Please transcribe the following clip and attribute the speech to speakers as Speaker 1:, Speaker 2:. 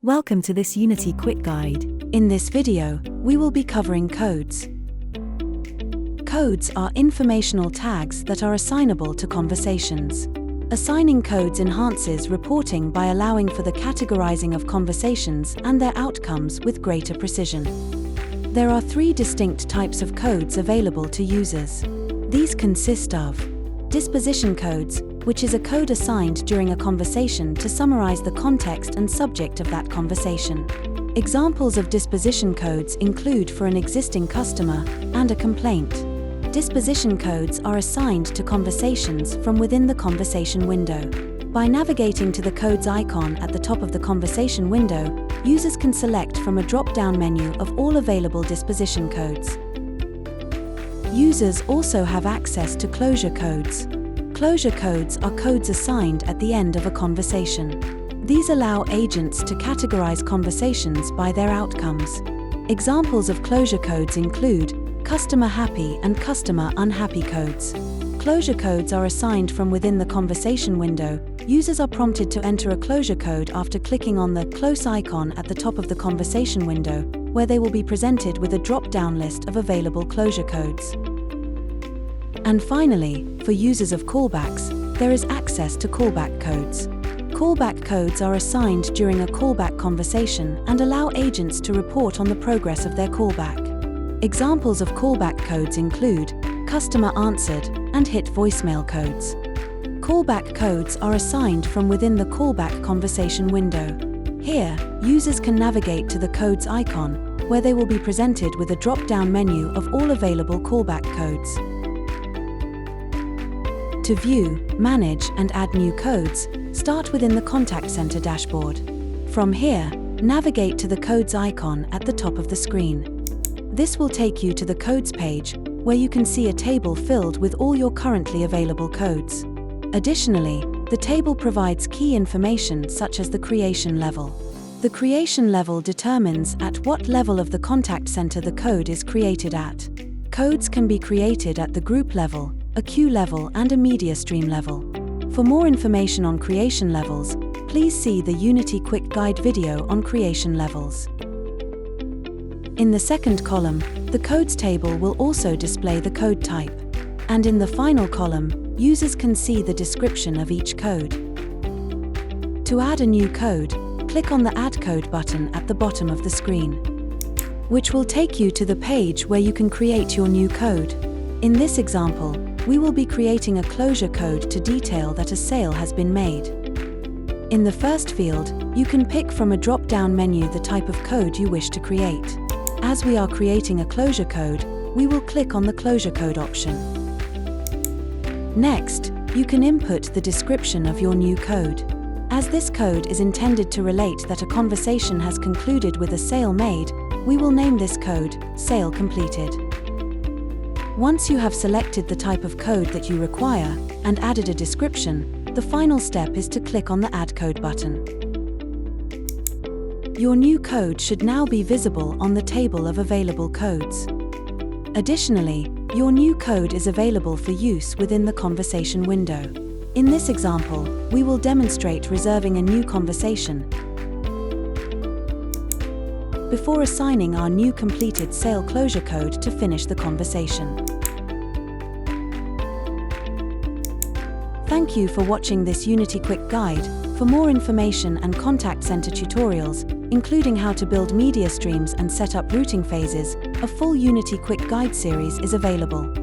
Speaker 1: Welcome to this Unity Quick Guide.
Speaker 2: In this video, we will be covering codes. Codes are informational tags that are assignable to conversations. Assigning codes enhances reporting by allowing for the categorizing of conversations and their outcomes with greater precision. There are three distinct types of codes available to users. These consist of disposition codes, which is a code assigned during a conversation to summarize the context and subject of that conversation. Examples of disposition codes include for an existing customer and a complaint. Disposition codes are assigned to conversations from within the conversation window. By navigating to the codes icon at the top of the conversation window, users can select from a drop-down menu of all available disposition codes. Users also have access to closure codes. Closure codes are codes assigned at the end of a conversation. These allow agents to categorize conversations by their outcomes. Examples of closure codes include customer happy and customer unhappy codes. Closure codes are assigned from within the conversation window. Users are prompted to enter a closure code after clicking on the close icon at the top of the conversation window, where they will be presented with a drop-down list of available closure codes. And finally, for users of callbacks, there is access to callback codes. Callback codes are assigned during a callback conversation and allow agents to report on the progress of their callback. Examples of callback codes include customer answered and hit voicemail codes. Callback codes are assigned from within the callback conversation window. Here, users can navigate to the codes icon, where they will be presented with a drop-down menu of all available callback codes. To view, manage, and add new codes, start within the Contact Center dashboard. From here, navigate to the codes icon at the top of the screen. This will take you to the codes page, where you can see a table filled with all your currently available codes. Additionally, the table provides key information such as the creation level. The creation level determines at what level of the contact center the code is created at. Codes can be created at the group level, a queue level, and a media stream level. For more information on creation levels, please see the Unity Quick Guide video on creation levels. In the second column, the codes table will also display the code type. And in the final column, users can see the description of each code. To add a new code, click on the Add Code button at the bottom of the screen, which will take you to the page where you can create your new code. In this example, we will be creating a closure code to detail that a sale has been made. In the first field, you can pick from a drop-down menu the type of code you wish to create. As we are creating a closure code, we will click on the closure code option. Next, you can input the description of your new code. As this code is intended to relate that a conversation has concluded with a sale made, we will name this code Sale Completed. Once you have selected the type of code that you require and added a description, the final step is to click on the Add Code button. Your new code should now be visible on the table of available codes. Additionally, your new code is available for use within the conversation window. In this example, we will demonstrate reserving a new conversation before assigning our new completed sale closure code to finish the conversation. Thank you for watching this Unity Quick Guide. For more information and contact center tutorials, including how to build media streams and set up routing phases, a full Unity Quick Guide series is available.